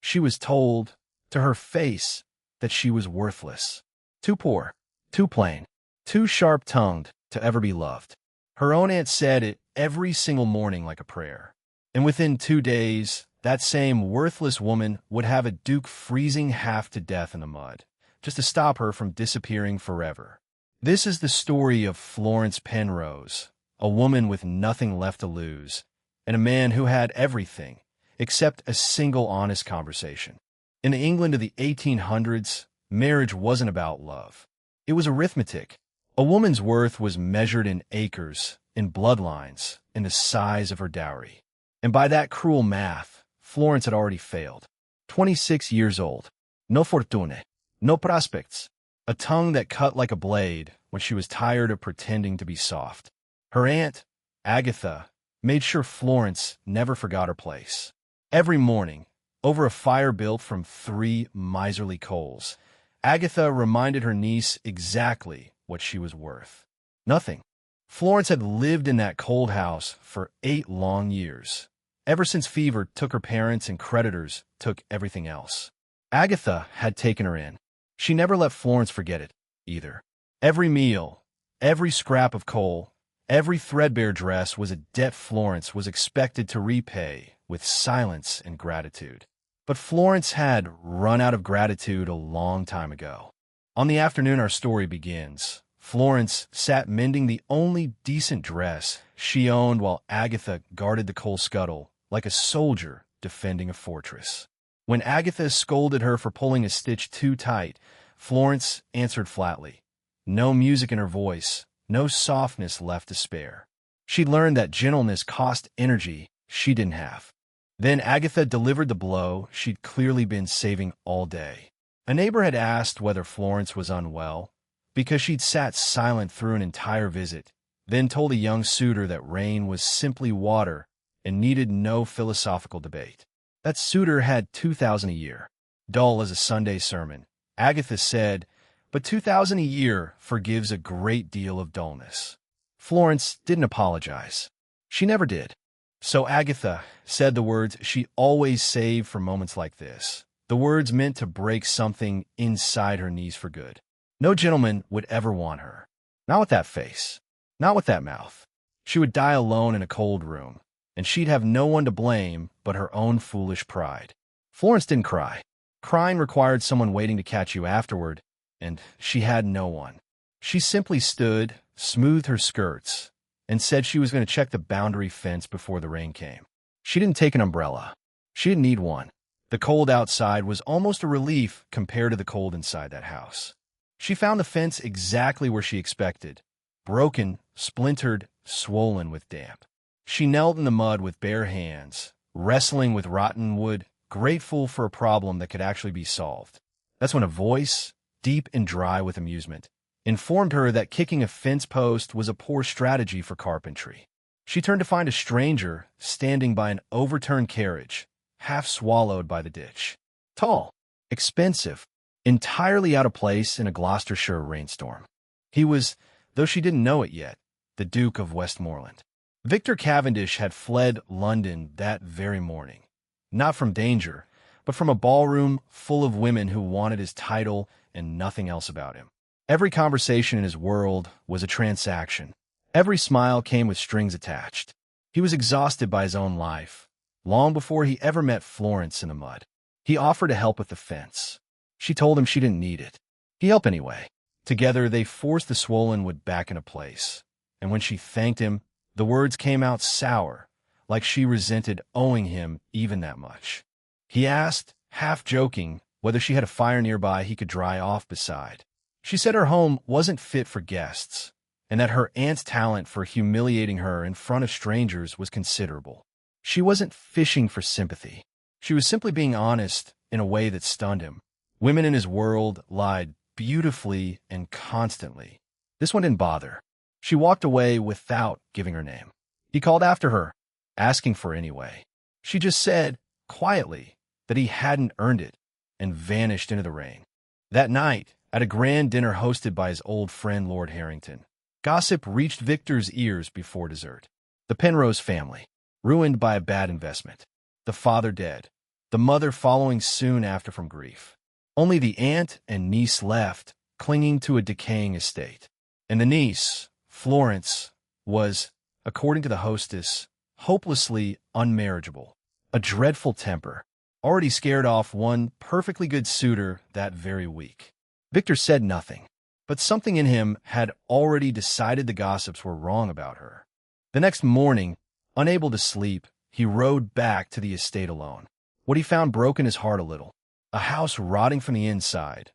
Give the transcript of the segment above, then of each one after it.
She was told, to her face, that she was worthless. Too poor, too plain, too sharp-tongued to ever be loved. Her own aunt said it every single morning like a prayer. And within 2 days, that same worthless woman would have a duke freezing half to death in the mud, just to stop her from disappearing forever. This is the story of Florence Penrose, a woman with nothing left to lose, and a man who had everything except a single honest conversation. In the England of the 1800s, marriage wasn't about love. It was arithmetic. A woman's worth was measured in acres, in bloodlines, in the size of her dowry. And by that cruel math, Florence had already failed. 26 years old. No fortune. No prospects. A tongue that cut like a blade when she was tired of pretending to be soft. Her aunt, Agatha, made sure Florence never forgot her place. Every morning, over a fire built from 3 miserly coals, Agatha reminded her niece exactly what she was worth. Nothing. Florence had lived in that cold house for 8 long years, ever since fever took her parents and creditors took everything else. Agatha had taken her in. She never let Florence forget it, either. Every meal, every scrap of coal, every threadbare dress was a debt Florence was expected to repay with silence and gratitude. But Florence had run out of gratitude a long time ago. On the afternoon our story begins, Florence sat mending the only decent dress she owned while Agatha guarded the coal scuttle like a soldier defending a fortress. When Agatha scolded her for pulling a stitch too tight, Florence answered flatly. No music in her voice, no softness left to spare. She'd learned that gentleness cost energy she didn't have. Then Agatha delivered the blow she'd clearly been saving all day. A neighbor had asked whether Florence was unwell, because she'd sat silent through an entire visit, then told a young suitor that rain was simply water and needed no philosophical debate. That suitor had $2,000 a year, dull as a Sunday sermon. Agatha said, but $2,000 a year forgives a great deal of dullness. Florence didn't apologize. She never did. So Agatha said the words she always saved for moments like this, the words meant to break something inside her knees for good. No gentleman would ever want her. Not with that face. Not with that mouth. She would die alone in a cold room, and she'd have no one to blame but her own foolish pride. Florence didn't cry. Crying required someone waiting to catch you afterward, and she had no one. She simply stood, smoothed her skirts, and said she was going to check the boundary fence before the rain came. She didn't take an umbrella. She didn't need one. The cold outside was almost a relief compared to the cold inside that house. She found the fence exactly where she expected, broken, splintered, swollen with damp. She knelt in the mud with bare hands, wrestling with rotten wood, grateful for a problem that could actually be solved. That's when a voice, deep and dry with amusement, informed her that kicking a fence post was a poor strategy for carpentry. She turned to find a stranger standing by an overturned carriage, half swallowed by the ditch. Tall, expensive, entirely out of place in a Gloucestershire rainstorm. He was, though she didn't know it yet, the Duke of Westmoreland. Victor Cavendish had fled London that very morning, not from danger, but from a ballroom full of women who wanted his title and nothing else about him. Every conversation in his world was a transaction. Every smile came with strings attached. He was exhausted by his own life, long before he ever met Florence in the mud. He offered to help with the fence. She told him she didn't need it. He helped anyway. Together, they forced the swollen wood back into place. And when she thanked him, the words came out sour, like she resented owing him even that much. He asked, half joking, whether she had a fire nearby he could dry off beside. She said her home wasn't fit for guests, and that her aunt's talent for humiliating her in front of strangers was considerable. She wasn't fishing for sympathy. She was simply being honest in a way that stunned him. Women in his world lied beautifully and constantly. This one didn't bother. She walked away without giving her name. He called after her, asking for her anyway. She just said, quietly, that he hadn't earned it, and vanished into the rain. That night, at a grand dinner hosted by his old friend Lord Harrington, gossip reached Victor's ears before dessert. The Penrose family, ruined by a bad investment. The father dead. the mother following soon after from grief. Only the aunt and niece left, clinging to a decaying estate. And the niece, Florence, was, according to the hostess, hopelessly unmarriageable. A dreadful temper, already scared off one perfectly good suitor that very week. Victor said nothing, but something in him had already decided the gossips were wrong about her. The next morning, unable to sleep, he rode back to the estate alone. What he found broke in his heart a little. A house rotting from the inside,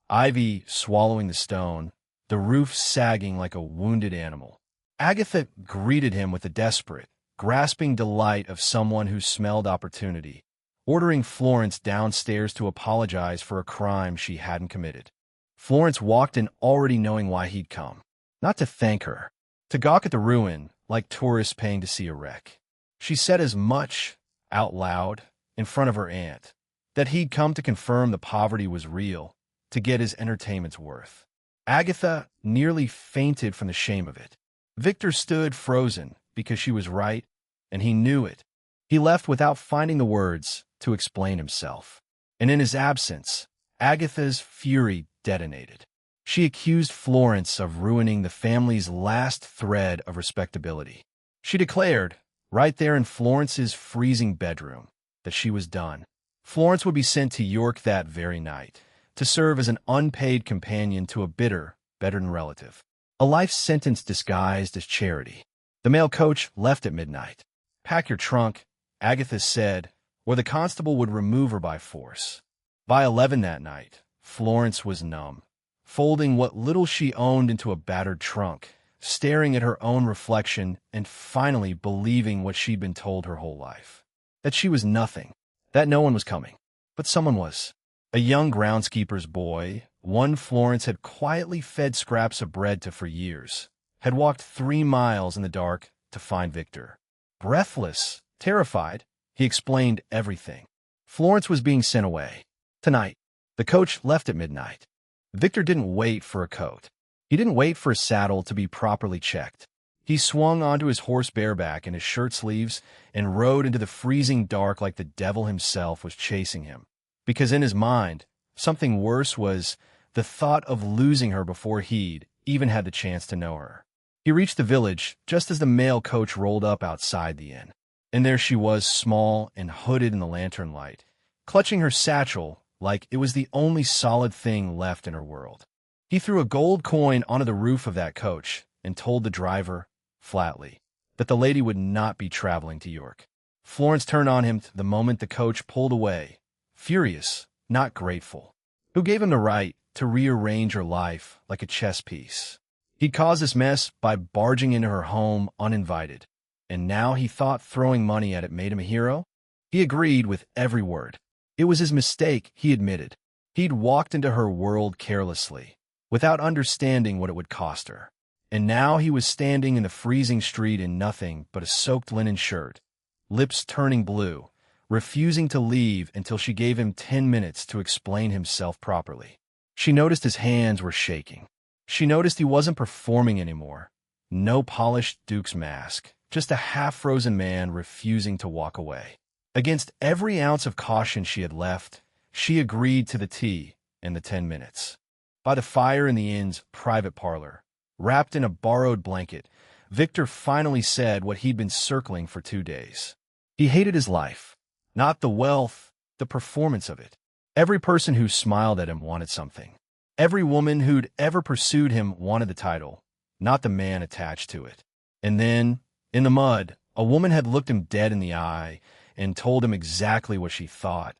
ivy swallowing the stone, the roof sagging like a wounded animal. Agatha greeted him with the desperate, grasping delight of someone who smelled opportunity, ordering Florence downstairs to apologize for a crime she hadn't committed. Florence walked in already knowing why he'd come. Not to thank her, to gawk at the ruin like tourists paying to see a wreck. She said as much, out loud, in front of her aunt, that he'd come to confirm the poverty was real, to get his entertainment's worth. Agatha nearly fainted from the shame of it. Victor stood frozen because she was right, and he knew it. He left without finding the words to explain himself. And in his absence, Agatha's fury detonated. She accused Florence of ruining the family's last thread of respectability. She declared, right there in Florence's freezing bedroom, that she was done. Florence would be sent to York that very night, to serve as an unpaid companion to a bitter, bedridden relative. A life sentence disguised as charity. The mail coach left at midnight. "Pack your trunk," Agatha said, or the constable would remove her by force. By 11 that night, Florence was numb, folding what little she owned into a battered trunk, staring at her own reflection and finally believing what she'd been told her whole life. That she was nothing, that no one was coming. But someone was. A young groundskeeper's boy, one Florence had quietly fed scraps of bread to for years, had walked 3 miles in the dark to find Victor. Breathless, terrified, he explained everything. Florence was being sent away. Tonight. The coach left at midnight. Victor didn't wait for a coat. He didn't wait for a saddle to be properly checked. He swung onto his horse bareback in his shirt sleeves and rode into the freezing dark like the devil himself was chasing him. Because in his mind, something worse was the thought of losing her before he'd even had the chance to know her. He reached the village just as the mail coach rolled up outside the inn. And there she was, small and hooded in the lantern light, clutching her satchel like it was the only solid thing left in her world. He threw a gold coin onto the roof of that coach and told the driver, flatly, that the lady would not be traveling to York. Florence turned on him the moment the coach pulled away, furious, not grateful. Who gave him the right to rearrange her life like a chess piece? He'd caused this mess by barging into her home uninvited, and now he thought throwing money at it made him a hero? He agreed with every word. It was his mistake, he admitted. He'd walked into her world carelessly, without understanding what it would cost her. And now he was standing in the freezing street in nothing but a soaked linen shirt, lips turning blue, refusing to leave until she gave him 10 minutes to explain himself properly. She noticed his hands were shaking. She noticed he wasn't performing anymore. No polished Duke's mask, just a half-frozen man refusing to walk away. Against every ounce of caution she had left, she agreed to the tea and the 10 minutes. By the fire in the inn's private parlor, wrapped in a borrowed blanket, Victor finally said what he'd been circling for 2 days. He hated his life, not the wealth, the performance of it. Every person who smiled at him wanted something. Every woman who'd ever pursued him wanted the title, not the man attached to it. And then, in the mud, a woman had looked him dead in the eye and told him exactly what she thought.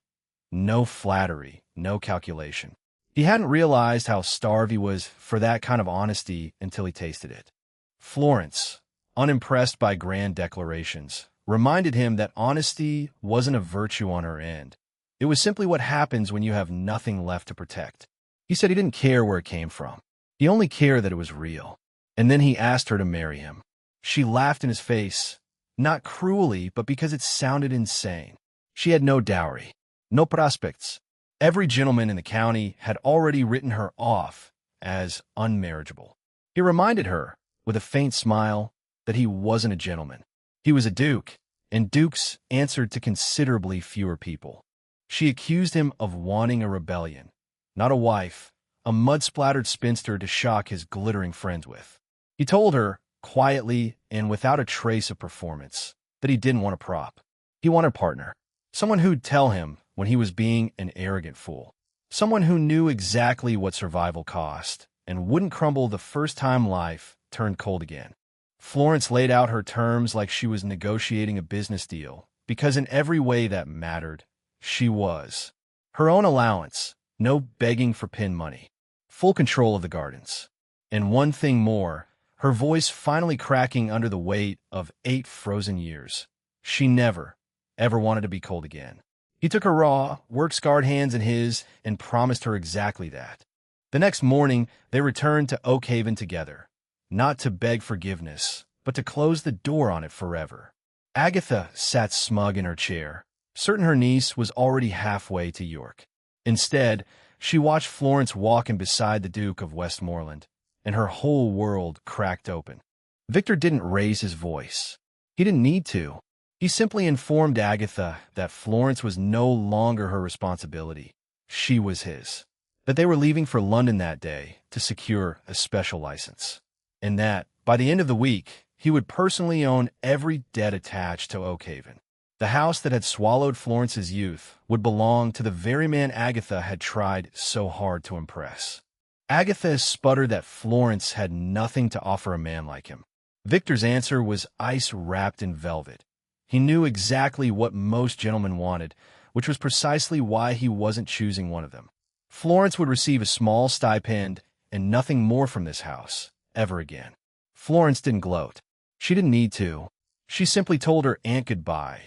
No flattery, no calculation. He hadn't realized how starved he was for that kind of honesty until he tasted it. Florence, unimpressed by grand declarations, reminded him that honesty wasn't a virtue on her end. It was simply what happens when you have nothing left to protect. He said he didn't care where it came from. He only cared that it was real. And then he asked her to marry him. She laughed in his face, not cruelly, but because it sounded insane. She had no dowry, no prospects. Every gentleman in the county had already written her off as unmarriageable. He reminded her, with a faint smile, that he wasn't a gentleman. He was a duke, and dukes answered to considerably fewer people. She accused him of wanting a rebellion, not a wife, a mud-splattered spinster to shock his glittering friends with. He told her, quietly and without a trace of performance, that he didn't want a prop. He wanted a partner, someone who'd tell him when he was being an arrogant fool, someone who knew exactly what survival cost and wouldn't crumble the first time life turned cold again. Florence laid out her terms like she was negotiating a business deal, because in every way that mattered, she was. Her own allowance, no begging for pin money, full control of the gardens. And one thing more, her voice finally cracking under the weight of 8 frozen years. She never, ever wanted to be cold again. He took her raw, work-scarred hands in his and promised her exactly that. The next morning, they returned to Oakhaven together, not to beg forgiveness, but to close the door on it forever. Agatha sat smug in her chair, certain her niece was already halfway to York. Instead, she watched Florence walking beside the Duke of Westmoreland, and her whole world cracked open. Victor didn't raise his voice. He didn't need to. He simply informed Agatha that Florence was no longer her responsibility. She was his. That they were leaving for London that day to secure a special license. And that, by the end of the week, he would personally own every debt attached to Oakhaven. The house that had swallowed Florence's youth would belong to the very man Agatha had tried so hard to impress. Agatha sputtered that Florence had nothing to offer a man like him. Victor's answer was ice wrapped in velvet. He knew exactly what most gentlemen wanted, which was precisely why he wasn't choosing one of them. Florence would receive a small stipend and nothing more from this house, ever again. Florence didn't gloat. She didn't need to. She simply told her aunt goodbye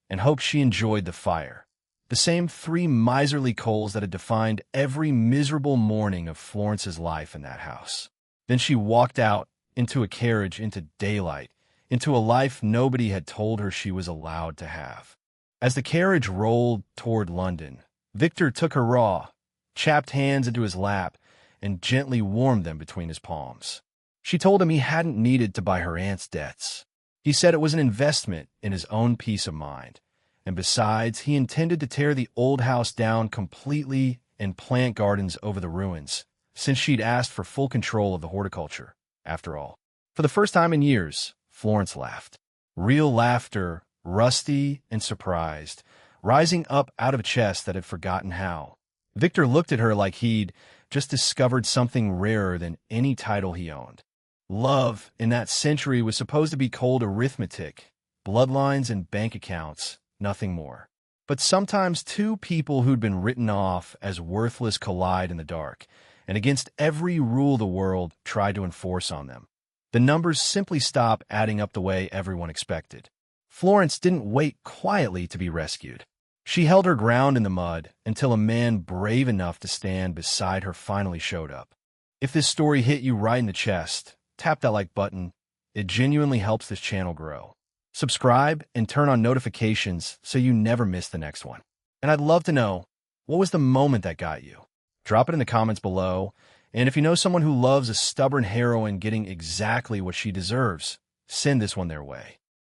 and hoped she enjoyed the fire. The same 3 miserly coals that had defined every miserable morning of Florence's life in that house. Then she walked out into a carriage, into daylight, into a life nobody had told her she was allowed to have. As the carriage rolled toward London, Victor took her raw, chapped hands into his lap and gently warmed them between his palms. She told him he hadn't needed to buy her aunt's debts. He said it was an investment in his own peace of mind. And besides, he intended to tear the old house down completely and plant gardens over the ruins, since she'd asked for full control of the horticulture, after all. For the first time in years, Florence laughed. Real laughter, rusty and surprised, rising up out of a chest that had forgotten how. Victor looked at her like he'd just discovered something rarer than any title he owned. Love, in that century, was supposed to be cold arithmetic, bloodlines and bank accounts, nothing more. But sometimes 2 people who'd been written off as worthless collide in the dark, and against every rule the world tried to enforce on them. The numbers simply stop adding up the way everyone expected. Florence didn't wait quietly to be rescued. She held her ground in the mud until a man brave enough to stand beside her finally showed up. If this story hit you right in the chest, tap that like button. It genuinely helps this channel grow. Subscribe and turn on notifications so you never miss the next one. And I'd love to know, what was the moment that got you? Drop it in the comments below. And if you know someone who loves a stubborn heroine getting exactly what she deserves, send this one their way.